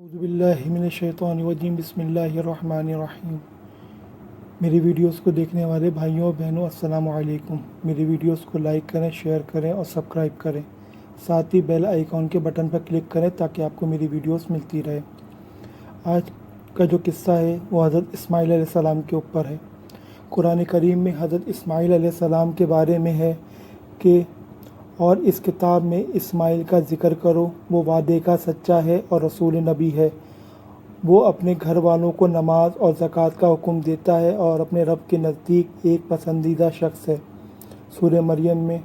اعوذ باللہ من الشیطان الرجیم بسم اللہ الرحمن الرحیم۔ میری ویڈیوز کو دیکھنے والے بھائیوں اور بہنوں السلام علیکم۔ میری ویڈیوز کو لائک کریں، شیئر کریں اور سبسکرائب کریں، ساتھ ہی بیل آئیکن کے بٹن پر کلک کریں تاکہ آپ کو میری ویڈیوز ملتی رہے۔ آج کا جو قصہ ہے وہ حضرت اسماعیل علیہ السلام کے اوپر ہے۔ قرآن کریم میں حضرت اسماعیل علیہ السلام کے بارے میں ہے کہ اور اس کتاب میں اسماعیل کا ذکر کرو، وہ وعدے کا سچا ہے اور رسول نبی ہے۔ وہ اپنے گھر والوں کو نماز اور زکوٰۃ کا حکم دیتا ہے اور اپنے رب کے نزدیک ایک پسندیدہ شخص ہے۔ سورہ مریم میں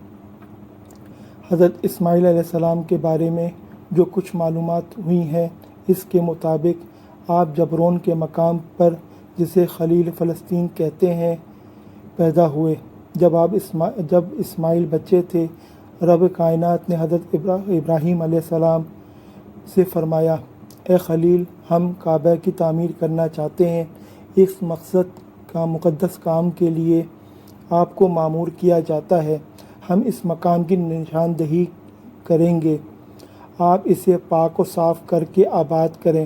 حضرت اسماعیل علیہ السلام کے بارے میں جو کچھ معلومات ہوئی ہیں، اس کے مطابق آپ جبرون کے مقام پر، جسے خلیل فلسطین کہتے ہیں، پیدا ہوئے۔ جب اسماعیل بچے تھے، رب کائنات نے حضرت ابراہیم علیہ السلام سے فرمایا، اے خلیل، ہم کعبہ کی تعمیر کرنا چاہتے ہیں۔ اس مقدس کام کے لیے آپ کو مامور کیا جاتا ہے۔ ہم اس مقام کی نشاندہی کریں گے۔ آپ اسے پاک و صاف کر کے آباد کریں۔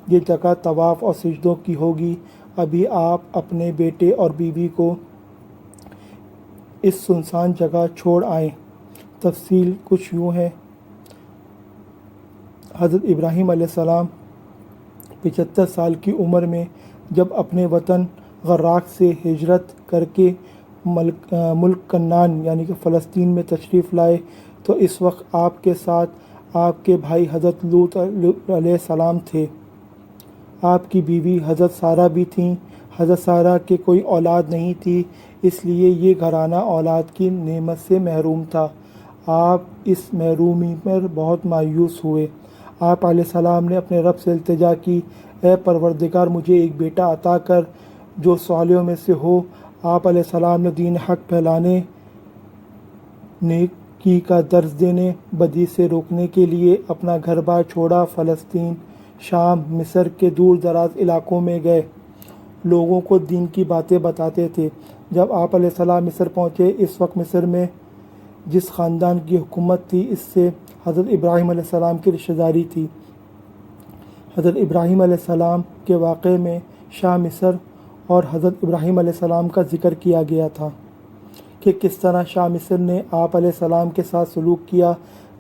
یہ جگہ طواف اور سجدوں کی ہوگی۔ ابھی آپ اپنے بیٹے اور بیوی کو اس سنسان جگہ چھوڑ آئیں۔ تفصیل کچھ یوں ہے۔ حضرت ابراہیم علیہ السلام 75 سال کی عمر میں جب اپنے وطن غراق سے ہجرت کر کے ملک کنعان یعنی کہ فلسطین میں تشریف لائے، تو اس وقت آپ کے ساتھ آپ کے بھائی حضرت لوط علیہ السلام تھے۔ آپ کی بیوی حضرت سارہ بھی تھیں۔ حضرت سارہ کے کوئی اولاد نہیں تھی، اس لیے یہ گھرانہ اولاد کی نعمت سے محروم تھا۔ آپ اس محرومی پر بہت مایوس ہوئے۔ آپ علیہ السلام نے اپنے رب سے التجا کی، اے پروردگار، مجھے ایک بیٹا عطا کر جو صالحوں میں سے ہو۔ آپ علیہ السلام نے دین حق پھیلانے، نیکی کا درس دینے، بدی سے روکنے کے لیے اپنا گھر بار چھوڑا۔ فلسطین، شام، مصر کے دور دراز علاقوں میں گئے، لوگوں کو دین کی باتیں بتاتے تھے۔ جب آپ علیہ السلام مصر پہنچے، اس وقت مصر میں جس خاندان کی حکومت تھی، اس سے حضرت ابراہیم علیہ السلام کی رشتہ داری تھی۔ حضرت ابراہیم علیہ السلام کے واقعے میں شاہ مصر اور حضرت ابراہیم علیہ السلام کا ذکر کیا گیا تھا کہ کس طرح شاہ مصر نے آپ علیہ السلام کے ساتھ سلوک کیا۔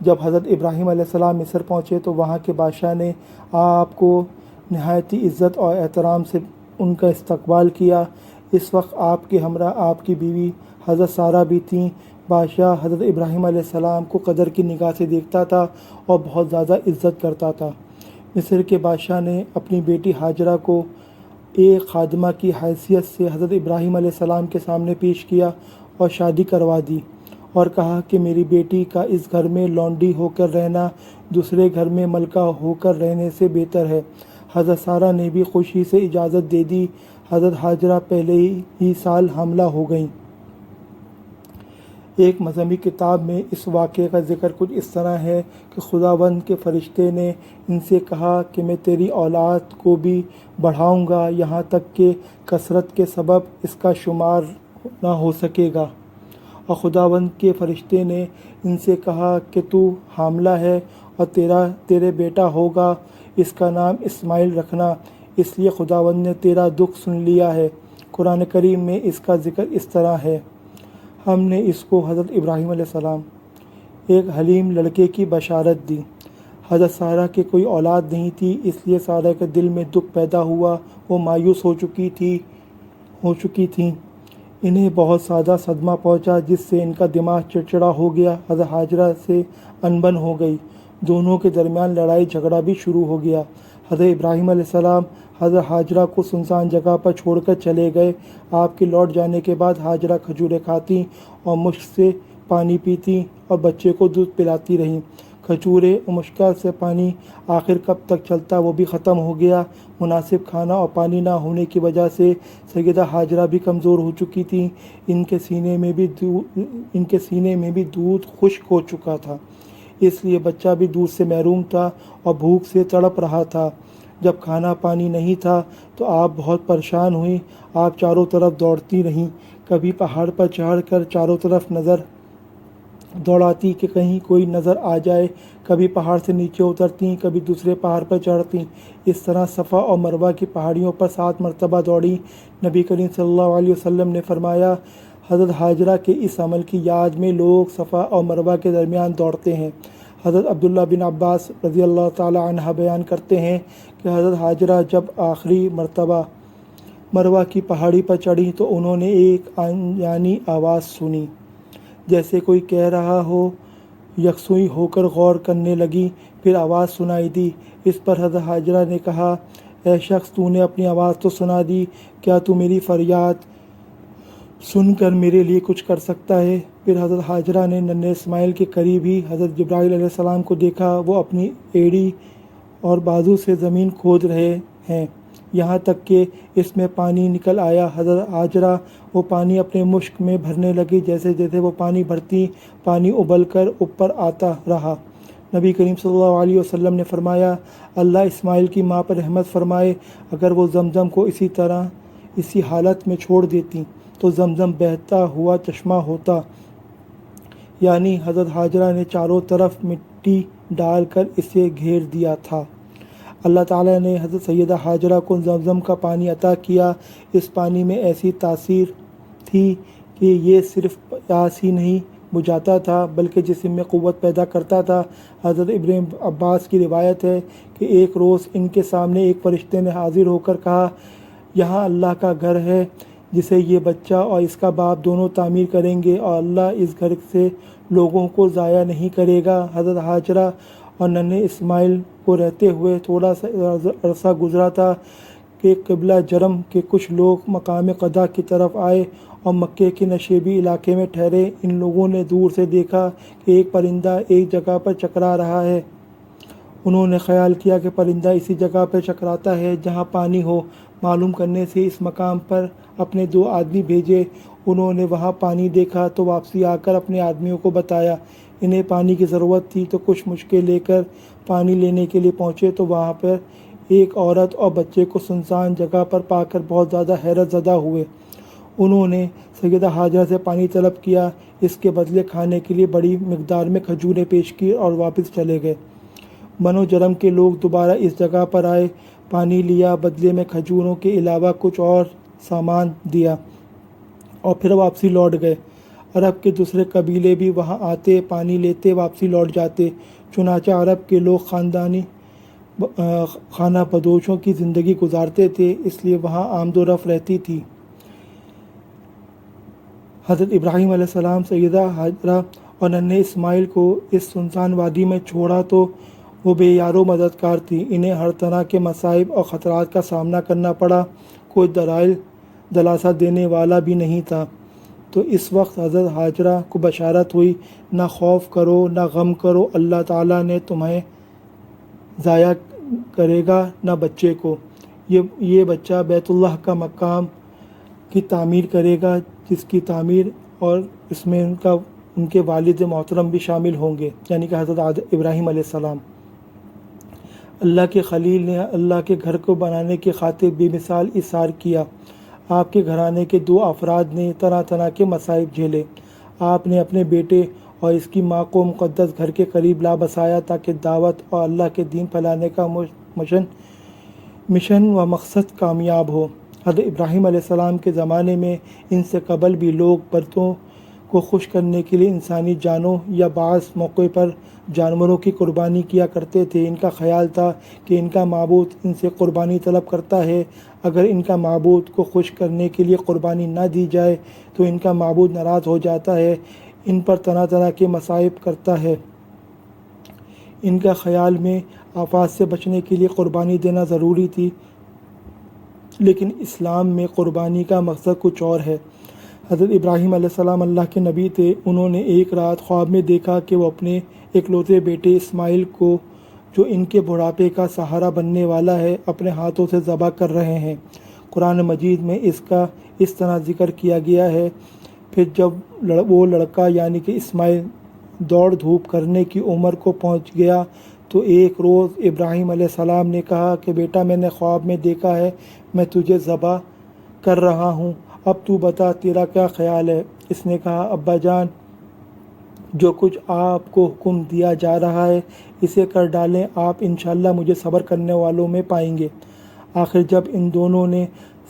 جب حضرت ابراہیم علیہ السلام مصر پہنچے تو وہاں کے بادشاہ نے آپ کو نہایتی عزت اور احترام سے ان کا استقبال کیا۔ اس وقت آپ کے ہمراہ آپ کی بیوی حضرت سارہ بھی تھیں۔ بادشاہ حضرت ابراہیم علیہ السلام کو قدر کی نگاہ سے دیکھتا تھا اور بہت زیادہ عزت کرتا تھا۔ مصر کے بادشاہ نے اپنی بیٹی ہاجرہ کو ایک خادمہ کی حیثیت سے حضرت ابراہیم علیہ السلام کے سامنے پیش کیا اور شادی کروا دی، اور کہا کہ میری بیٹی کا اس گھر میں لونڈی ہو کر رہنا دوسرے گھر میں ملکہ ہو کر رہنے سے بہتر ہے۔ حضرت سارہ نے بھی خوشی سے اجازت دے دی۔ حضرت ہاجرہ پہلے ہی سال حاملہ ہو گئیں۔ ایک مذہبی کتاب میں اس واقعے کا ذکر کچھ اس طرح ہے کہ خداوند کے فرشتے نے ان سے کہا کہ میں تیری اولاد کو بھی بڑھاؤں گا، یہاں تک کہ کثرت کے سبب اس کا شمار نہ ہو سکے گا۔ اور خداوند کے فرشتے نے ان سے کہا کہ تو حاملہ ہے اور تیرے بیٹا ہوگا، اس کا نام اسماعیل رکھنا، اس لیے خداوند نے تیرا دکھ سن لیا ہے۔ قرآن کریم میں اس کا ذکر اس طرح ہے۔ ہم نے اس کو حضرت ابراہیم علیہ السلام ایک حلیم لڑکے کی بشارت دی۔ حضرت سارہ کے کوئی اولاد نہیں تھی، اس لیے سارہ کے دل میں دکھ پیدا ہوا، وہ مایوس ہو چکی تھیں۔ انہیں بہت زیادہ صدمہ پہنچا، جس سے ان کا دماغ چڑچڑا ہو گیا۔ حضرت ہاجرہ سے انبن ہو گئی، دونوں کے درمیان لڑائی جھگڑا بھی شروع ہو گیا۔ حضرت ابراہیم علیہ السلام حضرت ہاجرہ کو سنسان جگہ پر چھوڑ کر چلے گئے۔ آپ کے لوٹ جانے کے بعد ہاجرہ کھجوریں کھاتی اور مشک سے پانی پیتی اور بچے کو دودھ پلاتی رہیں۔ کھجوریں اور مشک سے پانی آخر کب تک چلتا، وہ بھی ختم ہو گیا۔ مناسب کھانا اور پانی نہ ہونے کی وجہ سے سیدہ ہاجرہ بھی کمزور ہو چکی تھیں۔ ان کے سینے میں بھی دودھ خشک ہو چکا تھا، اس لیے بچہ بھی دودھ سے محروم تھا اور بھوک سے تڑپ رہا تھا۔ جب کھانا پانی نہیں تھا تو آپ بہت پریشان ہوئیں۔ آپ چاروں طرف دوڑتی رہیں، کبھی پہاڑ پر چڑھ کر چاروں طرف نظر دوڑاتی کہ کہیں کوئی نظر آ جائے، کبھی پہاڑ سے نیچے اترتیں، کبھی دوسرے پہاڑ پر چڑھتیں۔ اس طرح صفا اور مروہ کی پہاڑیوں پر 7 مرتبہ دوڑیں۔ نبی کریم صلی اللہ علیہ وسلم نے فرمایا، حضرت حاجرہ کے اس عمل کی یاد میں لوگ صفا اور مروہ کے درمیان دوڑتے ہیں۔ حضرت عبداللہ بن عباس رضی اللہ تعالی عنہ بیان کرتے ہیں کہ حضرت حاجرہ جب آخری مرتبہ مروہ کی پہاڑی پر چڑھی تو انہوں نے ایک انجانی آواز سنی، جیسے کوئی کہہ رہا ہو۔ یکسوئی ہو کر غور کرنے لگی، پھر آواز سنائی دی۔ اس پر حضرت حاجرہ نے کہا، اے شخص، تو نے اپنی آواز تو سنا دی، کیا تو میری فریاد سن کر میرے لیے کچھ کر سکتا ہے؟ پھر حضرت حاجرہ نے ننھے اسماعیل کے قریب ہی حضرت جبرائیل علیہ السلام کو دیکھا، وہ اپنی ایڑی اور بازو سے زمین کھود رہے ہیں، یہاں تک کہ اس میں پانی نکل آیا۔ حضرت حاجرہ وہ پانی اپنے مشک میں بھرنے لگی، جیسے جیسے وہ پانی بھرتی، پانی ابل کر اوپر آتا رہا۔ نبی کریم صلی اللہ علیہ وسلم نے فرمایا، اللہ اسماعیل کی ماں پر رحمت فرمائے، اگر وہ زمزم کو اسی حالت میں چھوڑ دیتی تو زمزم بہتا ہوا چشمہ ہوتا۔ یعنی حضرت حاجرہ نے چاروں طرف مٹی ڈال کر اسے گھیر دیا تھا۔ اللہ تعالیٰ نے حضرت سیدہ حاجرہ کو زمزم کا پانی عطا کیا۔ اس پانی میں ایسی تاثیر تھی کہ یہ صرف پیاس ہی نہیں بجھاتا تھا بلکہ جسم میں قوت پیدا کرتا تھا۔ حضرت ابن عباس کی روایت ہے کہ ایک روز ان کے سامنے ایک فرشتے نے حاضر ہو کر کہا، یہاں اللہ کا گھر ہے جسے یہ بچہ اور اس کا باپ دونوں تعمیر کریں گے، اور اللہ اس گھر سے لوگوں کو ضائع نہیں کرے گا۔ حضرت حاجرہ اور ننھے اسماعیل کو رہتے ہوئے تھوڑا سا عرصہ گزرا تھا کہ قبلہ جرم کے کچھ لوگ مقام قضا کی طرف آئے اور مکے کے نشیبی علاقے میں ٹھہرے۔ ان لوگوں نے دور سے دیکھا کہ ایک پرندہ ایک جگہ پر چکرا رہا ہے۔ انہوں نے خیال کیا کہ پرندہ اسی جگہ پر چکراتا ہے جہاں پانی ہو۔ معلوم کرنے سے اس مقام پر اپنے 2 آدمی بھیجے۔ انہوں نے وہاں پانی دیکھا تو واپسی آ کر اپنے آدمیوں کو بتایا۔ انہیں پانی کی ضرورت تھی تو کچھ مشکل لے کر پانی لینے کے لیے پہنچے تو وہاں پر ایک عورت اور بچے کو سنسان جگہ پر پا کر بہت زیادہ حیرت زدہ ہوئے۔ انہوں نے سیدہ حاجرہ سے پانی طلب کیا، اس کے بدلے کھانے کے لیے بڑی مقدار میں کھجوریں پیش کی اور واپس چلے گئے۔ بنو جرم کے لوگ دوبارہ اس جگہ پر آئے، پانی لیا، بدلے میں کھجوروں کے علاوہ کچھ اور سامان دیا اور پھر واپسی لوٹ گئے۔ عرب کے دوسرے قبیلے بھی وہاں آتے، پانی لیتے، واپسی لوٹ جاتے۔ چنانچہ عرب کے لوگ خانہ بدوشوں کی زندگی گزارتے تھے، اس لیے وہاں آمد و رفت رہتی تھی۔ حضرت ابراہیم علیہ السلام سیدہ حاجرہ اور ننھے اسماعیل کو اس سنسان وادی میں چھوڑا تو وہ بے یار و مددگار تھی۔ انہیں ہر طرح کے مصائب اور خطرات کا سامنا کرنا پڑا، کوئی دلاسا دینے والا بھی نہیں تھا۔ تو اس وقت حضرت حاجرہ کو بشارت ہوئی، نہ خوف کرو، نہ غم کرو، اللہ تعالیٰ نے تمہیں ضائع کرے گا نہ بچے کو۔ یہ بچہ بیت اللہ کا مقام کی تعمیر کرے گا، جس کی تعمیر اور اس میں ان کے والد محترم بھی شامل ہوں گے، یعنی کہ حضرت ابراہیم علیہ السلام۔ اللہ کے خلیل نے اللہ کے گھر کو بنانے کی خاطر بے مثال ایثار کیا۔ آپ کے گھرانے کے 2 افراد نے طرح طرح کے مصائب جھیلے۔ آپ نے اپنے بیٹے اور اس کی ماں کو مقدس گھر کے قریب لا بسایا تاکہ دعوت اور اللہ کے دین پھیلانے کا مشن و مقصد کامیاب ہو۔ حضرت ابراہیم علیہ السلام کے زمانے میں ان سے قبل بھی لوگ بتوں کو خوش کرنے کے لیے انسانی جانوں یا بعض موقع پر جانوروں کی قربانی کیا کرتے تھے۔ ان کا خیال تھا کہ ان کا معبود ان سے قربانی طلب کرتا ہے، اگر ان کا معبود کو خوش کرنے کے لیے قربانی نہ دی جائے تو ان کا معبود ناراض ہو جاتا ہے، ان پر طرح طرح کے مصائب کرتا ہے۔ ان کا خیال میں آفات سے بچنے کے لیے قربانی دینا ضروری تھی، لیکن اسلام میں قربانی کا مقصد کچھ اور ہے۔ حضرت ابراہیم علیہ السلام اللہ کے نبی تھے۔ انہوں نے ایک رات خواب میں دیکھا کہ وہ اپنے اکلوتے بیٹے اسماعیل کو، جو ان کے بڑھاپے کا سہارا بننے والا ہے، اپنے ہاتھوں سے ذبح کر رہے ہیں۔ قرآن مجید میں اس کا اس طرح ذکر کیا گیا ہے، پھر جب وہ لڑکا یعنی کہ اسماعیل دوڑ دھوپ کرنے کی عمر کو پہنچ گیا تو ایک روز ابراہیم علیہ السلام نے کہا کہ بیٹا، میں نے خواب میں دیکھا ہے میں تجھے ذبح کر رہا ہوں، اب تو بتا تیرا کیا خیال ہے؟ اس نے کہا، ابا جان، جو کچھ آپ کو حکم دیا جا رہا ہے اسے کر ڈالیں، آپ انشاءاللہ مجھے صبر کرنے والوں میں پائیں گے۔ آخر جب ان دونوں نے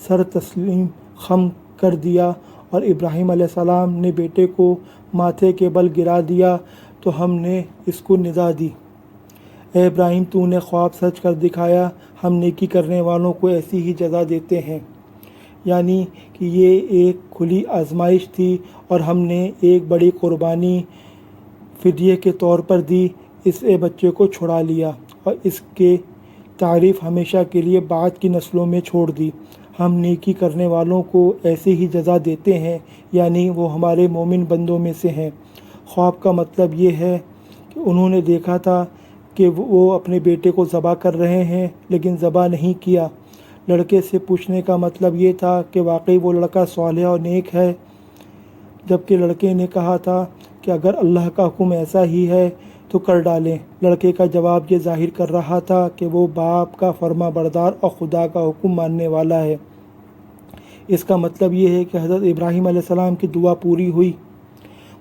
سر تسلیم خم کر دیا اور ابراہیم علیہ السلام نے بیٹے کو ماتھے کے بل گرا دیا تو ہم نے اس کو ندا دی، اے ابراہیم تو نے خواب سچ کر دکھایا، ہم نیکی کرنے والوں کو ایسی ہی جزا دیتے ہیں۔ یعنی کہ یہ ایک کھلی آزمائش تھی اور ہم نے ایک بڑی قربانی فدیے کے طور پر دی، اس بچے کو چھڑا لیا اور اس کے تعریف ہمیشہ کے لیے بعد کی نسلوں میں چھوڑ دی۔ ہم نیکی کرنے والوں کو ایسے ہی جزا دیتے ہیں، یعنی وہ ہمارے مومن بندوں میں سے ہیں۔ خواب کا مطلب یہ ہے کہ انہوں نے دیکھا تھا کہ وہ اپنے بیٹے کو ذبح کر رہے ہیں لیکن ذبح نہیں کیا۔ لڑکے سے پوچھنے کا مطلب یہ تھا کہ واقعی وہ لڑکا صالح اور نیک ہے، جبکہ لڑکے نے کہا تھا کہ اگر اللہ کا حکم ایسا ہی ہے تو کر ڈالیں۔ لڑکے کا جواب یہ ظاہر کر رہا تھا کہ وہ باپ کا فرما بردار اور خدا کا حکم ماننے والا ہے۔ اس کا مطلب یہ ہے کہ حضرت ابراہیم علیہ السلام کی دعا پوری ہوئی۔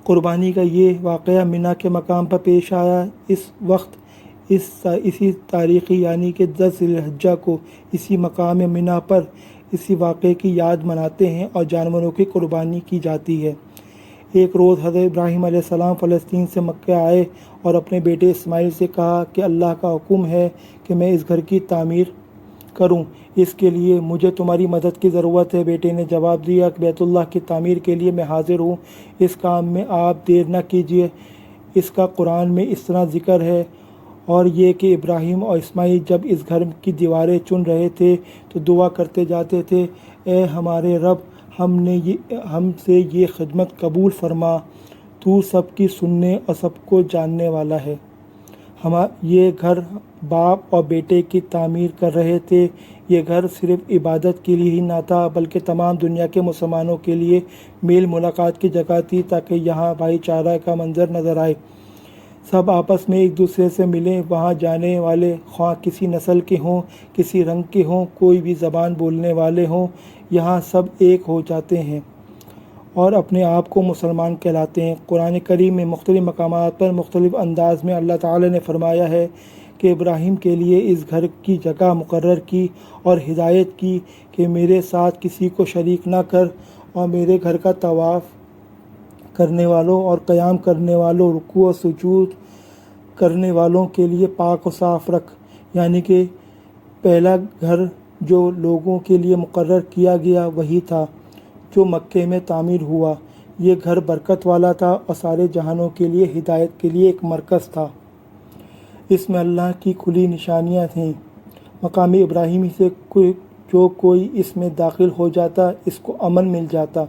قربانی کا یہ واقعہ منی کے مقام پر پیش آیا۔ اس وقت اسی تاریخی یعنی کہ 10 ذی الحجہ کو اسی مقام منی پر اسی واقعے کی یاد مناتے ہیں اور جانوروں کی قربانی کی جاتی ہے۔ ایک روز حضرت ابراہیم علیہ السلام فلسطین سے مکہ آئے اور اپنے بیٹے اسماعیل سے کہا کہ اللہ کا حکم ہے کہ میں اس گھر کی تعمیر کروں، اس کے لیے مجھے تمہاری مدد کی ضرورت ہے۔ بیٹے نے جواب دیا کہ بیت اللہ کی تعمیر کے لیے میں حاضر ہوں، اس کام میں آپ دیر نہ کیجیے۔ اس کا قرآن میں اس طرح ذکر ہے، اور یہ کہ ابراہیم اور اسماعیل جب اس گھر کی دیواریں چن رہے تھے تو دعا کرتے جاتے تھے، اے ہمارے رب، ہم سے یہ خدمت قبول فرما، تو سب کی سننے اور سب کو جاننے والا ہے۔ یہ گھر باپ اور بیٹے کی تعمیر کر رہے تھے۔ یہ گھر صرف عبادت کے لیے ہی نہ تھا بلکہ تمام دنیا کے مسلمانوں کے لیے میل ملاقات کی جگہ تھی، تاکہ یہاں بھائی چارہ کا منظر نظر آئے، سب آپس میں ایک دوسرے سے ملیں۔ وہاں جانے والے خواہ کسی نسل کے ہوں، کسی رنگ کے ہوں، کوئی بھی زبان بولنے والے ہوں، یہاں سب ایک ہو جاتے ہیں اور اپنے آپ کو مسلمان کہلاتے ہیں۔ قرآن کریم میں مختلف مقامات پر مختلف انداز میں اللہ تعالی نے فرمایا ہے کہ ابراہیم کے لیے اس گھر کی جگہ مقرر کی اور ہدایت کی کہ میرے ساتھ کسی کو شریک نہ کر، اور میرے گھر کا طواف کرنے والوں اور قیام کرنے والوں، رکوع و سجود کرنے والوں کے لیے پاک و صاف رکھ۔ یعنی کہ پہلا گھر جو لوگوں کے لیے مقرر کیا گیا وہی تھا جو مکے میں تعمیر ہوا۔ یہ گھر برکت والا تھا اور سارے جہانوں کے لیے ہدایت کے لیے ایک مرکز تھا۔ اس میں اللہ کی کھلی نشانیاں تھیں۔ مقام ابراہیمی سے جو کوئی اس میں داخل ہو جاتا اس کو امن مل جاتا۔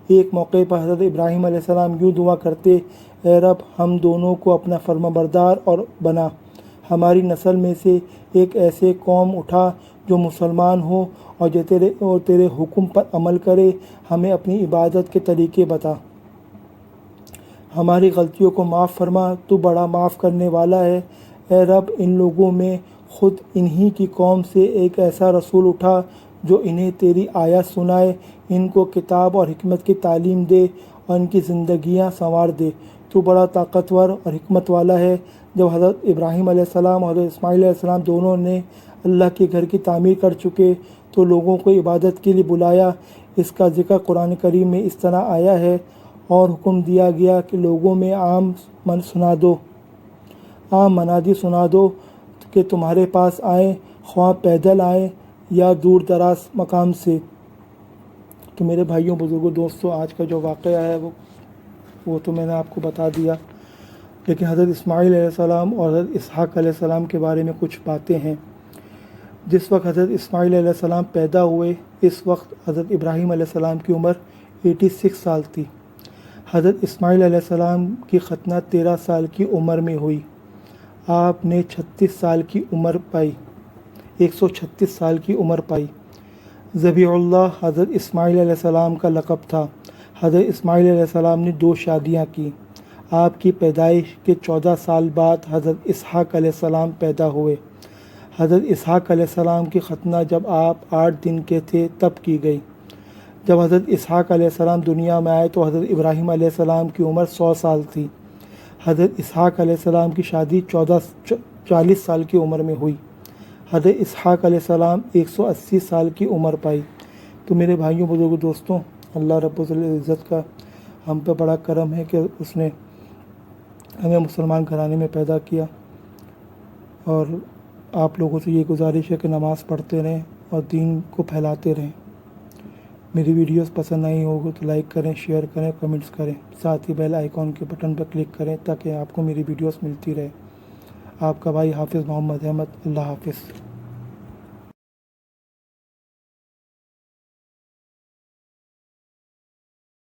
ایک موقع پر حضرت ابراہیم علیہ السلام یوں دعا کرتے، اے رب، ہم دونوں کو اپنا فرما بردار اور بنا، ہماری نسل میں سے ایک ایسے قوم اٹھا جو مسلمان ہو اور جو تیرے حکم پر عمل کرے، ہمیں اپنی عبادت کے طریقے بتا، ہماری غلطیوں کو معاف فرما، تو بڑا معاف کرنے والا ہے۔ اے رب، ان لوگوں میں خود انہی کی قوم سے ایک ایسا رسول اٹھا جو انہیں تیری آیات سنائے، ان کو کتاب اور حکمت کی تعلیم دے اور ان کی زندگیاں سنوار دے، تو بڑا طاقتور اور حکمت والا ہے۔ جب حضرت ابراہیم علیہ السلام اور حضرت اسماعیل علیہ السلام دونوں نے اللہ کے گھر کی تعمیر کر چکے تو لوگوں کو عبادت کے لیے بلایا۔ اس کا ذکر قرآن کریم میں اس طرح آیا ہے، اور حکم دیا گیا کہ لوگوں میں عام منادی سنا دو کہ تمہارے پاس آئیں، خواہ پیدل آئیں یا دور دراز مقام سے۔ تو میرے بھائیوں، بزرگوں، دوستوں، آج کا جو واقعہ ہے وہ تو میں نے آپ کو بتا دیا، لیکن حضرت اسماعیل علیہ السلام اور حضرت اسحاق علیہ السلام کے بارے میں کچھ باتیں ہیں۔ جس وقت حضرت اسماعیل علیہ السلام پیدا ہوئے اس وقت حضرت ابراہیم علیہ السلام کی عمر 86 سال تھی۔ حضرت اسماعیل علیہ السلام کی ختنہ 13 سال کی عمر میں ہوئی۔ آپ نے 36 سال کی عمر پائی، 136 سال کی عمر پائی۔ ذبیح اللہ حضرت اسماعیل علیہ السلام کا لقب تھا۔ حضرت اسماعیل علیہ السلام نے 2 شادیاں کی۔ آپ کی پیدائش کے 14 سال بعد حضرت اسحاق علیہ السلام پیدا ہوئے۔ حضرت اسحاق علیہ السلام کی ختنہ جب آپ 8 دن کے تھے تب کی گئی۔ جب حضرت اسحاق علیہ السلام دنیا میں آئے تو حضرت ابراہیم علیہ السلام کی عمر 100 سال تھی۔ حضرت اسحاق علیہ السلام کی شادی 40 سال کی عمر میں ہوئی۔ حضرت اسحاق علیہ السلام 180 سال کی عمر پائی۔ تو میرے بھائیوں بزرگوں دوستوں، اللہ رب العزت کا ہم پہ بڑا کرم ہے کہ اس نے ہمیں مسلمان گھرانے میں پیدا کیا، اور آپ لوگوں سے یہ گزارش ہے کہ نماز پڑھتے رہیں اور دین کو پھیلاتے رہیں۔ میری ویڈیوز پسند نہیں ہوگی تو لائک کریں، شیئر کریں، کمنٹس کریں، ساتھ ہی بیل آئیکن کے بٹن پر کلک کریں تاکہ آپ کو میری ویڈیوز ملتی رہے۔ آپ کا بھائی حافظ محمد احمد۔ اللہ حافظ۔